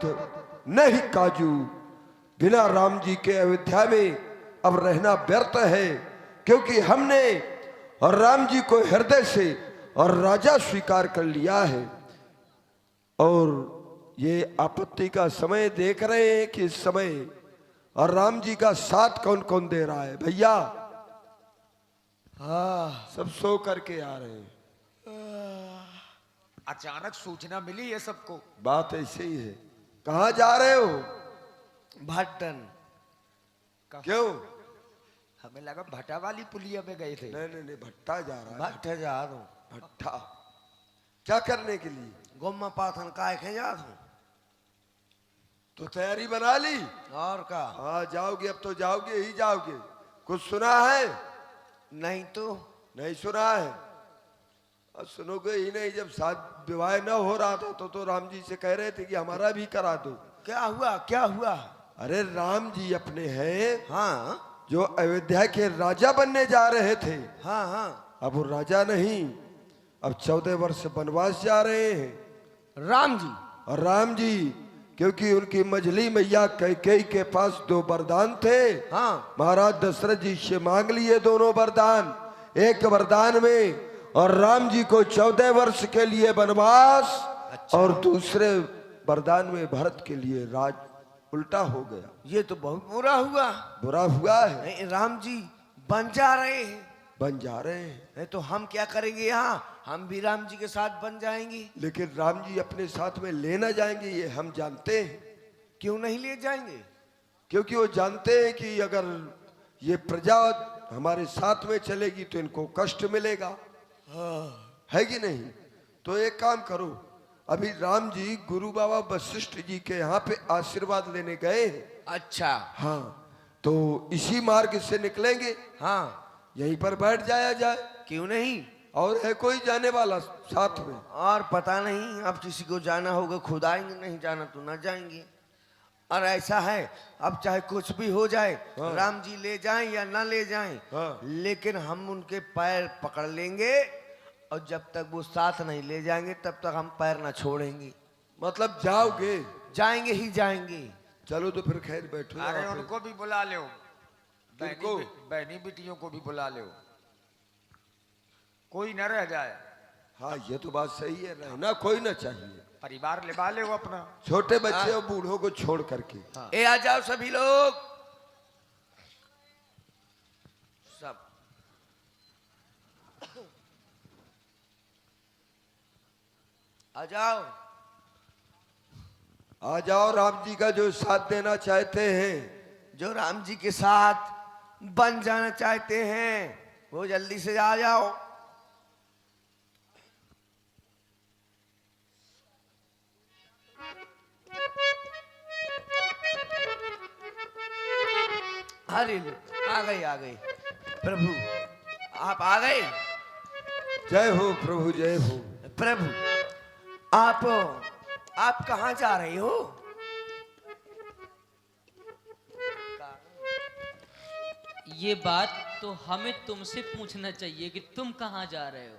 तो नहीं काजू, बिना राम जी के अयोध्या में अब रहना व्यर्थ है, क्योंकि हमने और राम जी को हृदय से और राजा स्वीकार कर लिया है। और ये आपत्ति का समय देख रहे हैं कि इस समय और राम जी का साथ कौन कौन दे रहा है भैया? हाँ, सब सो करके आ रहे हैं। अचानक सूचना मिली है सबको। बात ऐसे ही है। कहाँ जा रहे हो? भट्टन। क्यों? हमें लगा भटा वाली पुलिया में गए थे। नहीं नहीं नहीं, भट्टा जा रहा है। भट्ट जा रहा हूँ। भट्टा क्या करने के लिए? गोम्मा पाथन काय खे जा रहा हूँ। तो तैयारी बना ली? और का? हाँ जाओगे, अब तो जाओगे ही जाओगे। कुछ सुना है? नहीं तो नहीं सुना है? और सुनोगे ही नहीं। जब शादी विवाह न हो रहा था तो राम जी से कह रहे थे कि हमारा भी करा दो। क्या हुआ? क्या हुआ? अरे राम जी अपने हैं हाँ जो अयोध्या के राजा बनने जा रहे थे, हाँ हाँ। अब वो राजा नहीं, अब 14 वर्ष वनवास जा रहे हैं राम जी। और राम जी, क्योंकि उनकी मझली मैया कैकेयी के पास 2 वरदान थे। हाँ। महाराज दशरथ जी से मांग लिए दोनों वरदान। एक वरदान में और राम जी को 14 वर्ष के लिए वनवास। अच्छा। और दूसरे वरदान में भरत के लिए राज। उल्टा हो गया। ये तो बहुत बुरा हुआ। बुरा हुआ है। नहीं, राम जी बन जा रहे हैं। बन जा रहे हैं, नहीं तो हम क्या करेंगे यहाँ? हम भी राम जी के साथ बन जाएंगे। लेकिन राम जी अपने साथ में लेना जाएंगे ये हम जानते हैं। क्यों नहीं ले जाएंगे? क्योंकि वो जानते हैं कि अगर ये प्रजा हमारे साथ में चलेगी तो इनको कष्ट मिलेगा। है कि नहीं? तो एक काम करो, अभी राम जी गुरु बाबा वशिष्ठ जी के यहाँ पे आशीर्वाद लेने गए हैं। अच्छा। हाँ, तो इसी मार्ग से निकलेंगे। हाँ, यहीं पर बैठ जाया जाए। क्यों नहीं? और है कोई जाने वाला साथ में? और पता नहीं, अब किसी को जाना होगा खुद आएंगे, नहीं जाना तो ना जाएंगे। और ऐसा है, अब चाहे कुछ भी हो जाए, हाँ। राम जी ले जाएं या ना ले जाएं, हाँ। लेकिन हम उनके पैर पकड़ लेंगे और जब तक वो साथ नहीं ले जाएंगे तब तक हम पैर ना छोड़ेंगे। मतलब जाओगे? जाएंगे ही जाएंगे। चलो तो फिर खैर बैठो। अरे यहाँ पे। उनको भी बुला लो, किनको? बहनी बेटियों को भी बुला लो, कोई न रह जाए। हाँ ये तो बात सही है, रहना कोई ना चाहिए। परिवार निभा ले वो अपना। छोटे बच्चे और बूढ़ों को छोड़ करके। ए आ जाओ सभी लोग, सब आ जाओ। आ जाओ, राम जी का जो साथ देना चाहते हैं। जो राम जी के साथ बन जाना चाहते हैं वो जल्दी से आ जाओ। अरे लो, आ गए आ गए। प्रभु आप आ गए। जय हो प्रभु, जय हो। प्रभु आप कहाँ जा रहे हो? ये बात तो हमें तुमसे पूछना चाहिए कि तुम कहाँ जा रहे हो।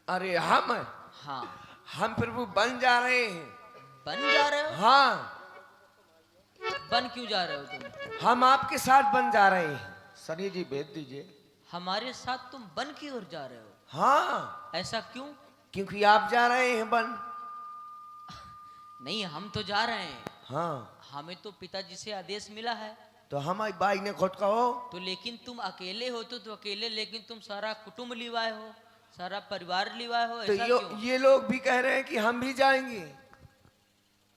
अरे हम हाँ, प्रभु बन जा रहे हैं। बन जा रहे हो? हाँ, बन क्यों जा रहे हो तुम? हम आपके साथ बन जा रहे हैं। सनी जी भेज दीजिए। हमारे साथ तुम बन की ओर जा रहे हो? हाँ, ऐसा क्यों? क्योंकि आप जा रहे हैं बन। नहीं, हम तो जा रहे हैं। हाँ, हमें तो पिताजी से आदेश मिला है। तो हमारी बाई ने खुद कहो। तो लेकिन तुम अकेले हो तो अकेले, लेकिन तुम सारा कुटुंब लिवाए हो, सारा परिवार लिवाए हो, तो ऐसा क्यों? ये लोग भी कह रहे हैं कि हम भी जाएंगे।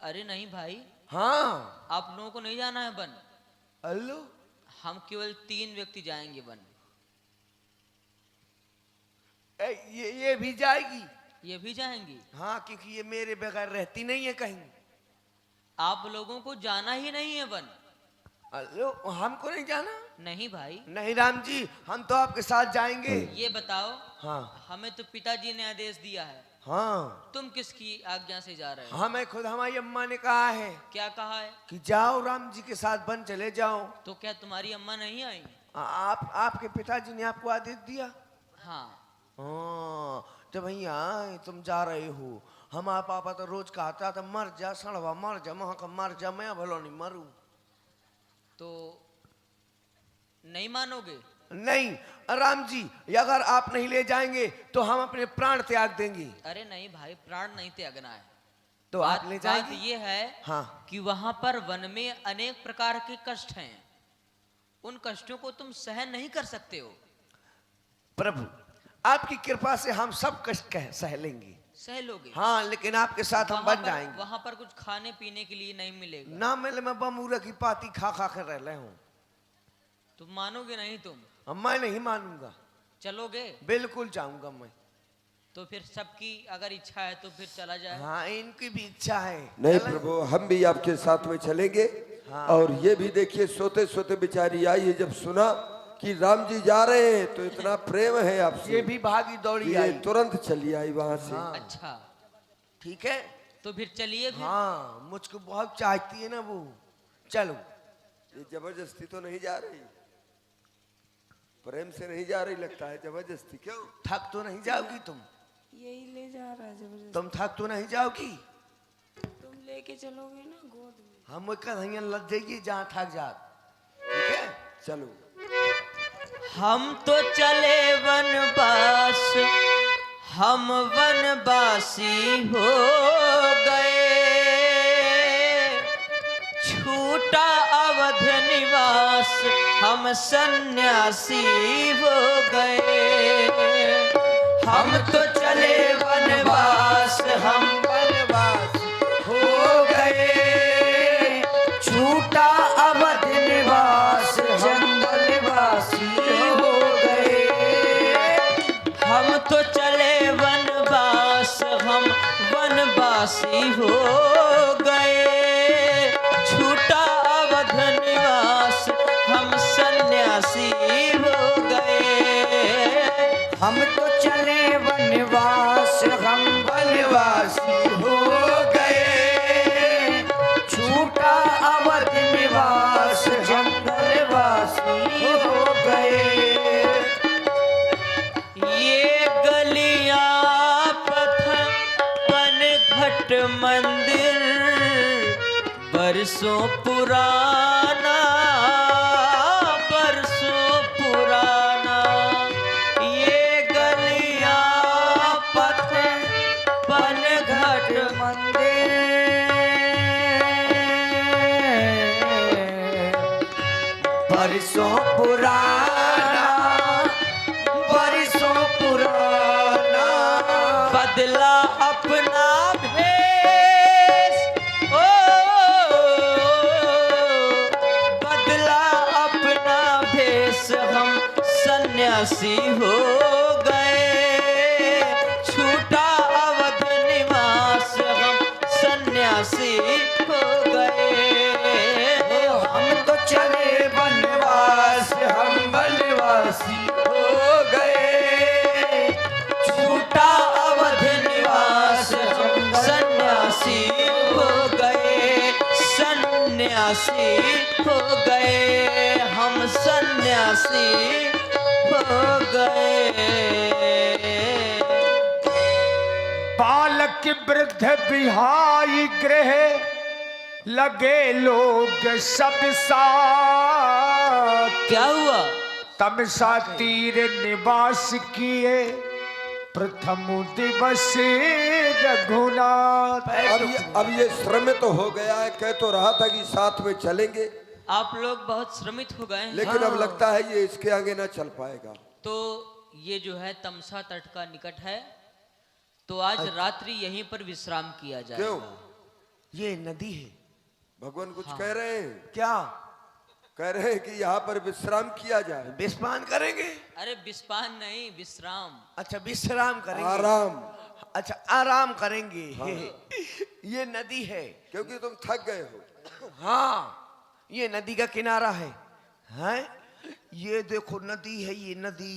अरे नहीं भाई, हाँ। आप लोगों को नहीं जाना है बन। अल्लो, हम केवल 3 व्यक्ति जाएंगे बन। ये भी जाएगी? ये भी जाएंगी। हाँ, क्योंकि ये मेरे बगैर रहती नहीं है कहीं। आप लोगों को जाना ही नहीं है बन। अल्लो, हमको नहीं जाना? नहीं भाई। नहीं राम जी, हम तो आपके साथ जाएंगे। ये बताओ, हाँ हमें तो पिताजी ने आदेश दिया है, हाँ। तुम किसकी आज्ञा से जा रहे हो? हमें खुद हमारी अम्मा ने कहा है क्या कहा है? कि जाओ राम जी के साथ बन चले जाओ। तो क्या तुम्हारी अम्मा नहीं आई? आपके पिताजी ने आपको आदेश दिया? हाँ। हाँ, तो भैया तुम जा रहे हो हमारा पापा तो रोज कहता था मर जा सड़वा मर जा, वहां का मर जा, मैं भलो नहीं मरूं। तो नहीं मानोगे? नहीं राम जी, अगर आप नहीं ले जाएंगे तो हम अपने प्राण त्याग देंगे। अरे नहीं भाई, प्राण नहीं त्यागना है। तो आप ले बात जाएंगे? ये है हाँ। कि वहां पर वन में अनेक प्रकार के कष्ट हैं, उन कष्टों को तुम सहन नहीं कर सकते हो। प्रभु आपकी कृपा से हम सब कष्ट सह लेंगे। सह लोगे? हाँ, लेकिन आपके साथ हम बन जाएंगे। वहां पर कुछ खाने पीने के लिए नहीं मिलेगा। ना मिले, मैं बमूरा की पाती खा खा कर रह रहा हूँ। तुम मानोगे नहीं तुम? मैं नहीं मानूंगा। चलोगे? बिल्कुल जाऊंगा मैं। तो फिर सबकी अगर इच्छा है तो फिर चला जाए। हाँ, इनकी भी इच्छा है। नहीं प्रभु, हम भी आपके साथ में चलेंगे। हाँ। और ये भी देखिए, सोते सोते बेचारी आई है, जब सुना कि राम जी जा रहे हैं तो इतना प्रेम है आपसे, ये भी भागी दौड़ी ये आई। तुरंत चली आई वहां से। हाँ। अच्छा, ठीक है। तो फिर चलिए फिर। हाँ, मुझको बहुत चाहती है ना वो। चलो। ये जबरदस्ती तो नहीं जा रही, प्रेम से नहीं जा रही लगता है, जबरदस्ती क्यों? थक तो नहीं जाओगी तुम? यही ले जा रहा है जबरदस्ती। तुम थक तो नहीं जाओगी? तुम लेके चलोगे ना गोद में। हम कहीं लग जाइए जहाँ थक जा। ठीक है, चलो। हम तो चले वनवास, हम वनवासी हो गए, छूटा अवध निवास, हम सन्यासी हो गए। हम तो चले वनवास, हम वनवासी हो गए, छूटा अवध निवास, जंगलवासी हो गए। हम तो चले वनवास, हम वनवासी हो गए, छूटा अवध निवास, हम सन्यासी हो गए। हम तो चले वनवास, हम वनवासी हो गए, छूटा अवध निवास, जंगलवासी हो गए। ये गलियां पथ पन घट मंदिर, बरसों पुराना, बरसों पुराना। ये गलियां पथ पन घट मंदिर, बरसों पुराना, बरसों पुराना। बदला अपना भेष, ओ बदला अपना भेष, हम सन्यासी हो गए, छूटा अवध निवास, हम सन्यासी हो गए। हम तो चले वनवास, हम वनवासी हो गए, छूटा अवध निवास, हम सन्यासी हो गए, सन्यासी हो गए, हम सन्यासी हो गए। बालक वृद्ध बिहाई गृह, लगे लोग सब साथ। क्या हुआ? तमसा तीर निवास किए, प्रथम दिवस रघुनाथ। अब ये श्रमित तो हो गया है, कह तो रहा था कि साथ में चलेंगे, आप लोग बहुत श्रमित हो गए हैं। लेकिन अब लगता है ये इसके आगे ना चल पाएगा। तो ये जो है तमसा तट का निकट है, तो आज रात्रि यहीं पर विश्राम किया क्यों? जाएगा। ये नदी है। भगवान कुछ कह रहे हैं? क्या कह रहे हैं कि यहाँ पर विश्राम किया जाए। विस्पान करेंगे? अरे विस्पान नहीं, विश्राम। अच्छा, विश्राम करेंगे। आराम। अच्छा, आराम करेंगे। ये नदी है। क्योंकि तुम थक गए हो। हाँ, ये नदी का किनारा है। हैं? ये देखो नदी है, ये नदी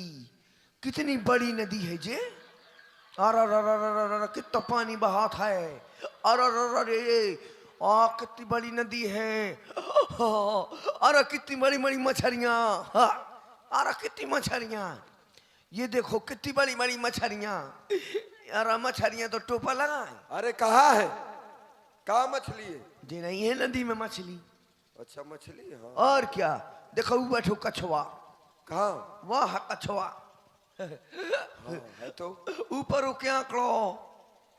कितनी बड़ी नदी है जे। अरे कितना पानी बहात है। अरे कितनी बड़ी नदी है। अरे कितनी बड़ी बड़ी मछलियाँ। अरे कितनी मछलियाँ। ये देखो कितनी बड़ी बड़ी मछलियाँ। यार मछलियां तो टोपा लगाए अरे कहाँ है, कहाँ मछली है? जी नहीं है नदी में मछली। अच्छा मछली, हाँ। और क्या, देखो वो बैठो कछुआ, कहाँ? वाह है कछुआ, हाँ है तो। ऊपर वो क्या आंकड़ो,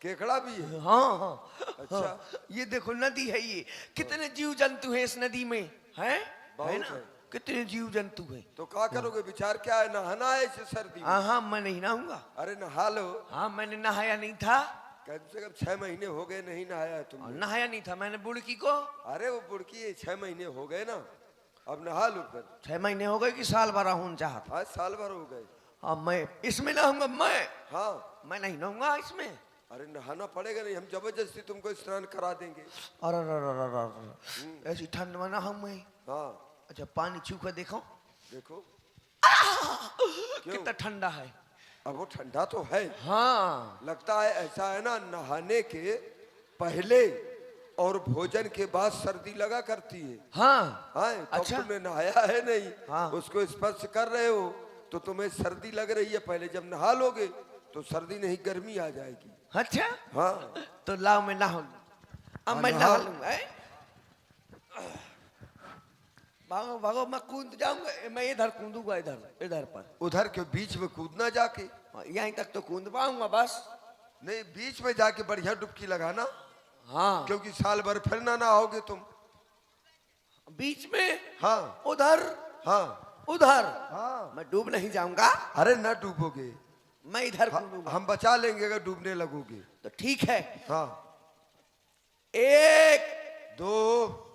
केकड़ा भी है। हाँ हाँ अच्छा। ये देखो नदी है, ये कितने जीव जंतु हैं इस नदी में, है बहुत ना? है। कितने जीव जंतु हैं। तो क्या करोगे, विचार क्या है? नहाना है इसे सर्दी में? हाँ हाँ मैं नहीं नहाऊंगा। अरे नहा लो, हाँ मैंने नहाया नहीं था, कम से कम 6 महीने हो गए नहीं नहाया है तुम। नहाया नहीं था मैंने बुड़की को। अरे वो बुड़की है, 6 महीने हो गए ना, अब नहा लो फिर। 6 महीने हो गए कि साल भर हूँ चाहत। आज साल भर हो गए। अब मैं इसमें नहाऊंगा, हाँ मैं नहीं नहाऊंगा इसमें। अरे नहाना पड़ेगा, नहीं हम जबरदस्ती तुमको स्नान करा देंगे। अरे ऐसी ठंड में नहाऊं मैं। हाँ अच्छा पानी छू कर देखो, देखो। कितना ठंडा है। अब वो ठंडा तो है, हाँ लगता है ऐसा है ना, नहाने के पहले और भोजन के बाद सर्दी लगा करती है। हाँ हाँ तो अच्छा। तुमने नहाया है नहीं, हाँ। उसको स्पर्श कर रहे हो तो तुम्हें सर्दी लग रही है। पहले जब नहा लोगे तो सर्दी नहीं, गर्मी आ जाएगी। अच्छा हाँ तो लाओ मैं नहा, अब मैं नहा। नहा लूंगा। भागो भागो, मैं कूद जाऊंगा, मैं इधर कूदूंगा, इधर इधर पर। उधर के बीच में कूदना जाके, यहीं तक तो कूद पाऊंगा बस। नहीं बीच में जाके बढ़िया डुबकी लगाना, हाँ क्योंकि साल भर फिर ना नहाओगे तुम। बीच में, हाँ उधर हाँ उधर, हाँ। मैं डूब नहीं जाऊंगा, अरे ना डूबोगे, मैं इधर कूदूंगा। हम बचा लेंगे अगर डूबने लगोगे। तो ठीक है, हाँ 1 2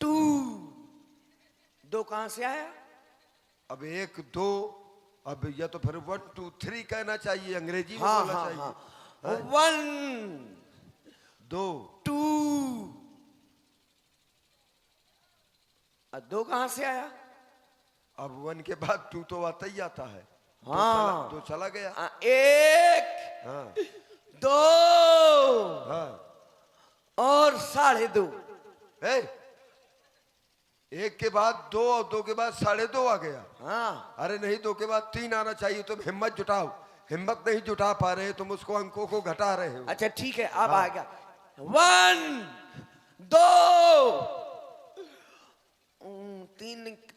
2 2 कहां से आया? अब 1 2, अब या तो फिर 1 2 3 कहना चाहिए, अंग्रेजी में हाँ बोलना हाँ चाहिए। हाँ 1 2 2 2 कहां से आया? अब 1 के बाद 2 तो आता ही आता है। हाँ। 2 चला गया। 1 हाँ 2 हाँ। और 2.5। ए, 1 के बाद 2 और 2 के बाद 2.5 आ गया। हाँ अरे नहीं, 2 के बाद 3 आना चाहिए। तुम हिम्मत जुटाओ, हिम्मत नहीं जुटा पा रहे, तुम उसको अंकों को घटा रहे हो। अच्छा ठीक है, अब आ गया 1 2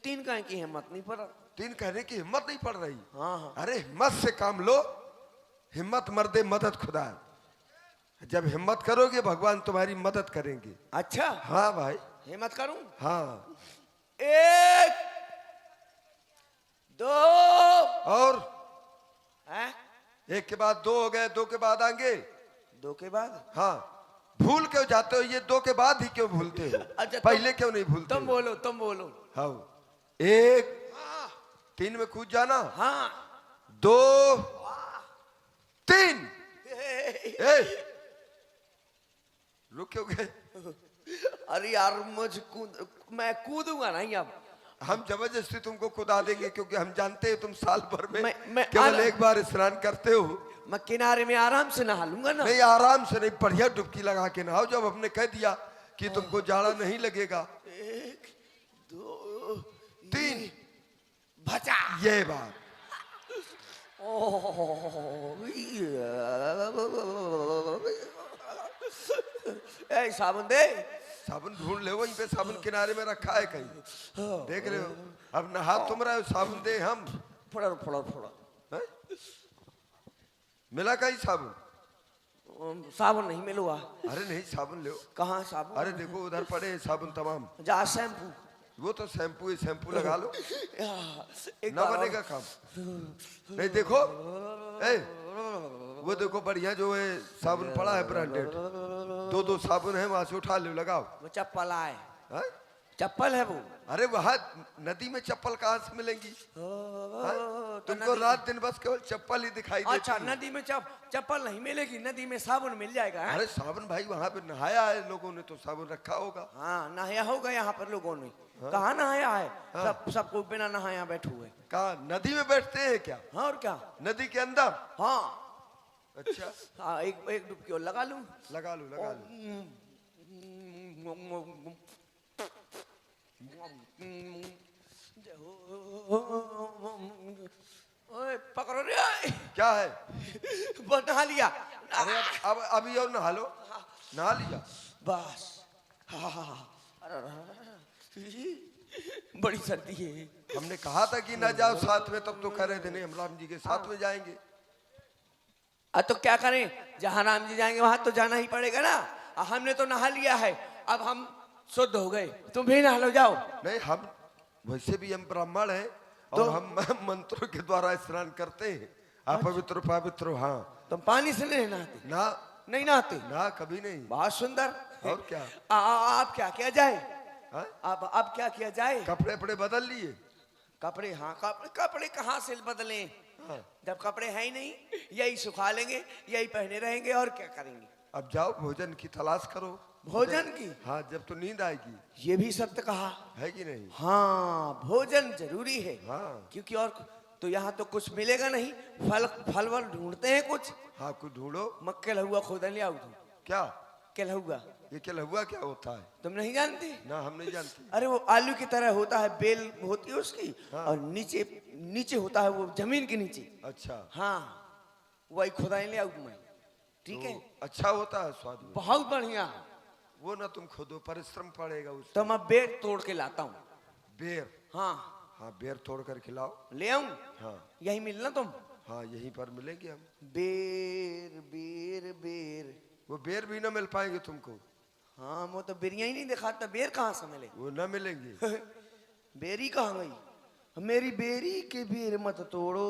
3 का की हिम्मत नहीं पड़ा। 3 कहने की हिम्मत नहीं पड़ रही। हाँ हाँ अरे हिम्मत से काम लो, हिम्मत मर्दे मदद खुदा। जब हिम्मत करोगे भगवान तुम्हारी मदद करेंगे। अच्छा हाँ भाई, हिम्मत करूं? हाँ। 1 2 और हैं? 1 के बाद 2 हो गए, 2 के बाद आएंगे। 2 के बाद? हाँ, भूल क्यों जाते हो? ये 2 के बाद ही क्यों भूलते हो? अच्छा, पहले क्यों नहीं भूलते तुम हो? बोलो, तुम बोलो। हाँ 1 3 में कूद जाना। हाँ 2 3 ए, रुक क्यों गए? अरे यार मैं कूदूंगा नहीं अब। हम जबरदस्ती तुमको कुदा देंगे, क्योंकि हम जानते हैं तुम साल भर में मैं केवल एक बार स्नान करते हो। मैं किनारे में आराम से नहा लूंगा ना। नहीं आराम से नहीं, बढ़िया डुबकी लगा के नहाओ। जब हमने कह दिया कि तुमको जाड़ा नहीं लगेगा। 1 2 3 बचा। ये बात। ए साबुन दे। साबुन ढूंढ ले, वहीं पे साबुन किनारे में रखा है कहीं, देख रहे हो? अब नहा तुम रहे हो, साबुन दे हम। फोड़ा फोड़ा फोड़ा। हैं? मिला कहीं साबुन? साबुन नहीं मिलूगा। अरे नहीं, साबुन ले। कहाँ साबुन? अरे देखो उधर पड़े हैं साबुन तमाम। जा शैम्पू। वो तो शैम्पू है, शैम्पू लगा लो, एक ना बार बनेगा काम। नहीं देखो, ए, वो देखो बढ़िया जो है साबुन पड़ा है ब्रांडेड, 2 साबुन है, वहां से उठा लो, लगाओ। वो चप्पल आए, हाँ? चप्पल है वो। अरे वहां नदी में चप्पल कहाँ से मिलेंगी? हाँ? तुमको रात दिन बस केवल चप्पल ही दिखाई देती अच्छा है। नदी में चप्पल नहीं मिलेगी, नदी में साबुन मिल जाएगा। है? अरे साबुन भाई वहां पे नहाया है लोगों ने, तो साबुन रखा होगा। हाँ नहाया होगा यहाँ पर लोगों ने। कहाँ नहाया है? सबको बिना नहाया बैठे हुए। कहाँ नदी में बैठते हैं क्या? हाँ और क्या। नदी के अंदर? हाँ अच्छा हाँ एक डुबकी और लगा लूं। लगा लो, लगा लो। ओए पकड़ो रे, क्या है? बना लिया। अरे अब अभी और नहा लो, नहा लिया। बस अरे, बड़ी सर्दी है। हमने कहा था कि ना जाओ साथ में, तब तो कह रहे थे नहीं हम राम जी के साथ में जाएंगे। तो क्या करें, जहाँ राम जी जाएंगे वहां तो जाना ही पड़ेगा ना। हमने तो नहा लिया है, अब हम शुद्ध हो गए, तुम भी नहा लो जाओ। नहीं, हम वैसे भी हम ब्राह्मण हैं और हम मंत्रों के द्वारा स्नान करते हैं। आप पवित्र पवित्र हो। हाँ, तुम पानी से नहीं नहाते? ना नहीं नहाते? ना, कभी नहीं। बहुत सुंदर। और क्या? आप क्या किया जाए? हाँ? अब क्या किया जाए? कपड़े वपड़े बदल लिए? कपड़े, हाँ कपड़े कहाँ से बदलें? हाँ। जब कपड़े हैं ही नहीं, यही सुखा लेंगे, यही पहने रहेंगे, और क्या करेंगे? अब जाओ भोजन की तलाश करो। भोजन की? हाँ, जब तो नींद आएगी। ये भी सत्य कहा है कि नहीं? हाँ, भोजन जरूरी है। हाँ। क्योंकि और तो यहाँ तो कुछ मिलेगा नहीं। फल वल ढूंढते हैं कुछ। हाँ, कुछ ढूंढो। मक्के लहुआ खोद ले आओ तुम। क्या? के लहुआ ये क्या लहुआ क्या होता है? तुम नहीं जानते? ना, हम नहीं जानते। अरे वो आलू की तरह होता है, बेल होती है उसकी। हाँ। और नीचे होता है, वो जमीन के नीचे। अच्छा, हाँ, वही खुदाई ले आऊ तुम्हें। ठीक है, तो अच्छा होता है स्वाद में? बहुत बढ़िया। वो ना तुम खुदो, परिश्रम पड़ेगा उसमें। तो मैं बेर तोड़ के लाता हूँ। बेर? हाँ, हाँ, बेर तोड़ कर खिलाओ। ले आऊं? हाँ यही मिलना तुम। हाँ, यहीं पर मिलेंगे हम। बेर बेर बेर। वो बेर भी ना मिल पाएंगे तुमको। हाँ, वो तो बेरिया ही नहीं दिखाता, बेर कहाँ से मिले? वो ना मिलेंगे। बेरी कहाँ गई? मेरी बेरी के बेर मत तोड़ो।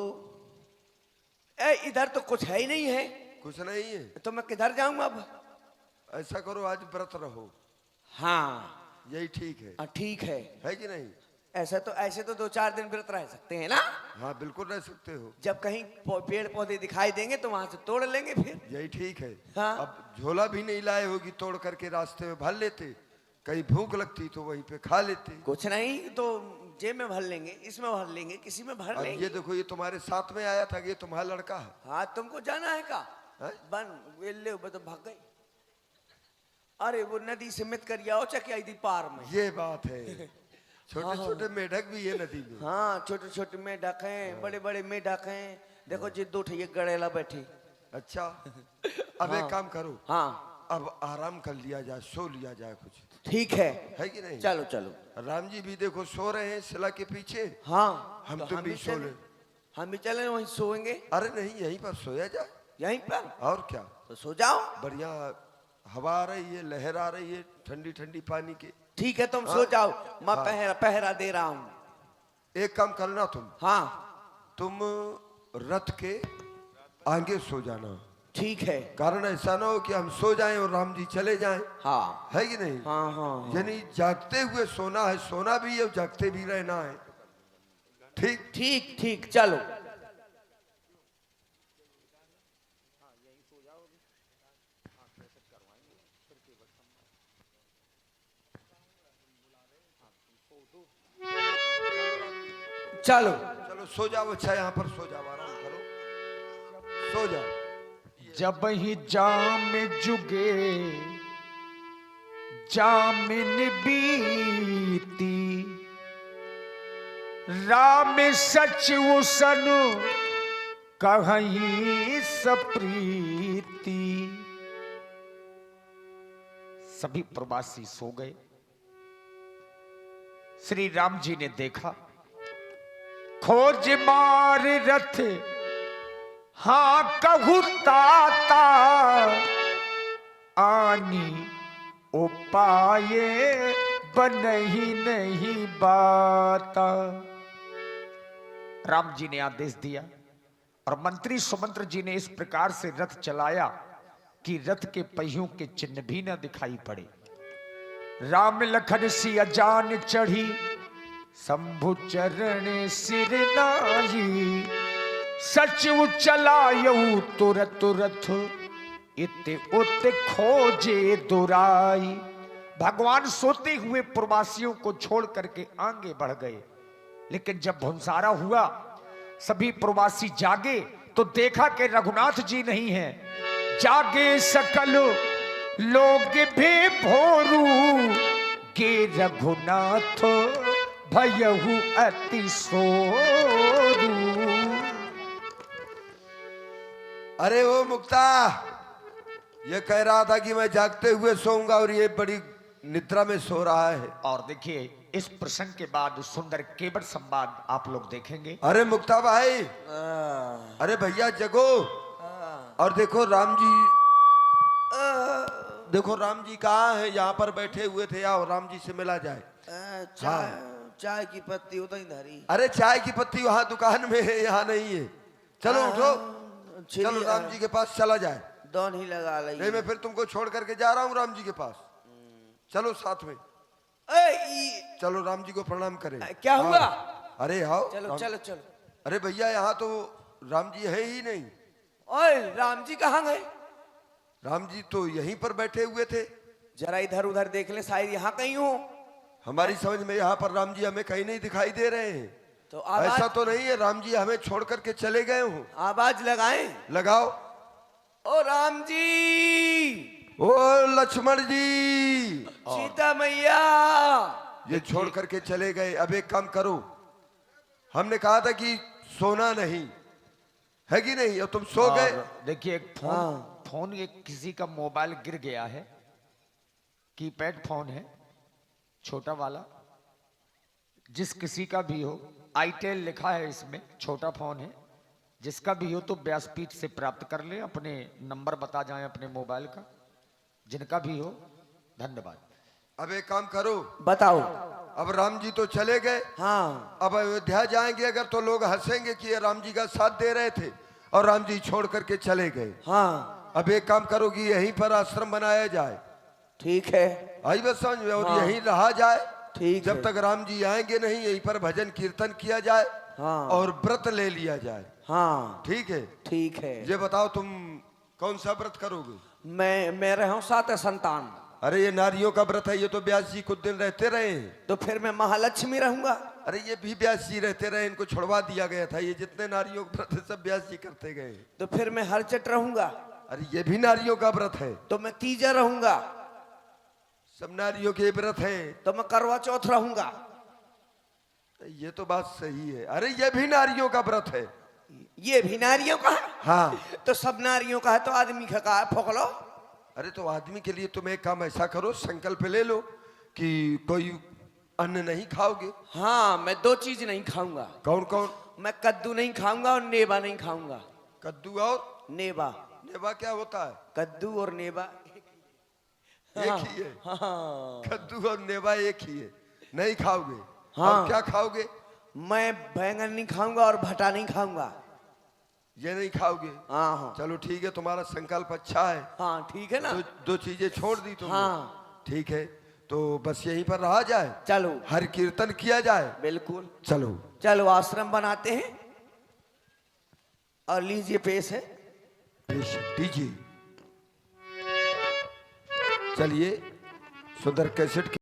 इधर तो कुछ है ही नहीं है। कुछ नहीं है तो मैं किधर जाऊं अब? ऐसा करो, आज व्रत रहो। हाँ, यही ठीक है। ठीक है कि नहीं? ऐसे तो 2-4 दिन व्रत रह सकते हैं ना। हाँ, बिल्कुल रह सकते हो। जब कहीं पेड़ पौधे दिखाई देंगे तो वहां से तोड़ लेंगे फिर। यही ठीक है। हाँ। अब झोला भी नहीं लाए होगी, तोड़ करके रास्ते में भर लेते। कहीं भूख लगती तो वहीं पे खा लेते। कुछ नहीं तो जेब में भर लेंगे, इसमें भर लेंगे, किसी में भर अब लेंगे। ये देखो, ये तुम्हारे साथ में आया था, ये तुम्हारा लड़का है। हाँ, तुमको जाना है का? हैं? बन वेले तो भाग गई। अरे वो नदी से मित कर आओ चकिया थी पार में। ये बात है। छोटे छोटे मेढक भी है नदी में। हाँ, छोटे छोटे मेढक हैं, बड़े बड़े मेढक हैं। देखो जी, 2 ठे गड़ेला बैठे। अच्छा, अब एक काम करो। हाँ, अब आराम कर लिया जाए, सो लिया जाए कुछ। ठीक है कि नहीं? चलो चलो। राम जी भी देखो सो रहे हैं शिला के पीछे। हाँ, हम तो तुम भी सो ले। हम भी चले, वहीं सोएंगे। अरे नहीं, यहीं पर सोया जाए। यहीं पर? और क्या, तो सो जाओ। बढ़िया हवा आ रही है, लहर आ रही है, ठंडी ठंडी पानी की। ठीक है, तुम सो जाओ, मैं हाँ। पहरा दे रहा हूँ। एक काम करना तुम। हाँ, तुम रथ के आगे सो जाना। ठीक है। कारण ऐसा ना हो कि हम सो जाएं और राम जी चले जाएं। हाँ है कि नहीं? हाँ हाँ, यानी जागते हुए सोना है, सोना भी है और जागते भी रहना है। ठीक? ठीक ठीक, चलो। चलो चलो सो जाओ। अच्छा, यहाँ पर सो जाओ, आराम करो, सो जाओ। जब ही जाम जुगे जामिन बीती, राम सच उसन कहीं सप्रीति। सभी प्रवासी सो गए। श्री राम जी ने देखा, खोज मार रथ हाँ कहू ताता, आनी उपाये बनही नहीं बाता। राम जी ने आदेश दिया और मंत्री सुमंत्र जी ने इस प्रकार से रथ चलाया कि रथ के पहियों के चिन्ह भी न दिखाई पड़े। राम लखन सी अजान चढ़ी, शंभु चरण सिर नाई। सचिव चलायऊ तुरत तुरत, इत उत खोजे दुराई। भगवान सोते हुए प्रवासियों को छोड़ करके आगे बढ़ गए। लेकिन जब भंसारा हुआ, सभी प्रवासी जागे तो देखा कि रघुनाथ जी नहीं है। जागे सकल लोग भी भोरू, गे रघुनाथ भयहु अति सोरू। अरे वो मुक्ता, ये कह रहा था कि मैं जागते हुए सोऊंगा और ये बड़ी निद्रा में सो रहा है। और देखिए इस प्रसंग के बाद सुंदर केवट संवाद आप लोग देखेंगे। अरे मुक्ता भाई, अरे भैया जगो। और देखो राम जी, देखो राम जी कहाँ है? यहाँ पर बैठे हुए थे, आओ राम जी से मिला जाए। चाय की पत्ती उतनी धरी। अरे चाय की पत्ती वहां दुकान में है, यहाँ नहीं है। चलो उठो, चलो राम जी के पास चला जाए। दोन ही लगा ली। नहीं, मैं फिर तुमको छोड़ करके जा रहा हूँ राम जी के पास। चलो साथ में, चलो राम जी को प्रणाम करें। क्या हुआ? हाँ। अरे आओ। चलो चलो चलो। अरे भैया यहाँ तो राम जी है ही नहीं। ओए राम जी कहाँ गए? राम जी तो यहीं पर बैठे हुए थे। जरा इधर उधर देख ले, शायद यहाँ कहीं हो। हमारी समझ में यहाँ पर राम जी हमें कहीं नहीं दिखाई दे रहे हैं। तो आवाज, ऐसा तो नहीं है राम जी हमें छोड़ करके चले गए हो? आवाज लगाएं। लगाओ। ओ राम जी, ओ लक्ष्मण जी, सीता मैया। ये छोड़ करके चले गए। अब एक काम करो, हमने कहा था कि सोना नहीं है कि नहीं, और तुम सो गए। देखिए एक फोन एक किसी का मोबाइल गिर गया है, कीपैड फोन है छोटा वाला, जिस किसी का भी हो, आईटेल लिखा है इसमें, छोटा फोन है, जिसका भी हो तो व्यासपीठ से प्राप्त कर ले। अपने नंबर बता जाएं अपने मोबाइल का, जिनका भी हो। धन्यवाद। अब एक काम करो, बताओ। अब राम जी तो चले गए। हाँ, अब अयोध्या जाएंगे अगर तो लोग हंसेंगे कि ये राम जी का साथ दे रहे थे और राम जी छोड़ करके चले गए। हाँ, अब एक काम करो कि यहीं पर आश्रम बनाया जाए। ठीक है। आई बस समझ में, और हाँ। यहीं रहा जाए। ठीक जब है। तक राम जी आएंगे नहीं, यहीं पर भजन कीर्तन किया जाए। हाँ। और व्रत ले लिया जाए। हाँ, ठीक है। ठीक है। ये बताओ तुम कौन सा व्रत करोगे? मैं रहा हूँ 7 संतान। अरे ये नारियों का व्रत है, ये तो व्यास जी कुछ दिन रहते रहे हैं। तो फिर मैं महालक्ष्मी रहूंगा। अरे ये भी व्यास जी रहते रहे, इनको छुड़वा दिया गया था। ये जितने नारियों का व्रत है सब व्यास जी करते गए। तो फिर मैं हरचट रहूंगा। अरे ये भी नारियों का व्रत है। तो मैं तीजा रहूंगा। सब नारियों के व्रत है। तो मैं करवा चौथ रहूंगा। ये तो बात सही है। अरे ये भी नारियों का व्रत है। ये भी नारियों का है। हाँ। तो सब नारियों का है, तो आदमी का है, फोक लो। अरे तो आदमी के लिए तुम एक काम ऐसा करो, संकल्प ले लो कि कोई अन्न नहीं खाओगे। हाँ, मैं 2 चीज नहीं खाऊंगा। कौन कौन? मैं कद्दू नहीं खाऊंगा और नेबा नहीं खाऊंगा। कद्दू और नेबा। नेबा क्या होता है? कद्दू और नेबा एक ही है। हाँ। कद्दू और नेबा एक ही है, नहीं खाओगे। हाँ। और क्या खाओगे? मैं बैंगन नहीं खाऊंगा और भटा नहीं खाऊंगा। ये नहीं खाओगे। हाँ हाँ चलो ठीक है, तुम्हारा संकल्प अच्छा है। हाँ, ठीक है ना। दो चीजें छोड़ दी तुमने। हाँ। ठीक है, तो बस यहीं पर रहा जाए। चलो। हर कीर्तन किया जाए। बिल्कुल। चलो चलो आश्रम बनाते हैं। और लीजिए पेश है। पेश दीजिए। चलिए सुंदर कैसेट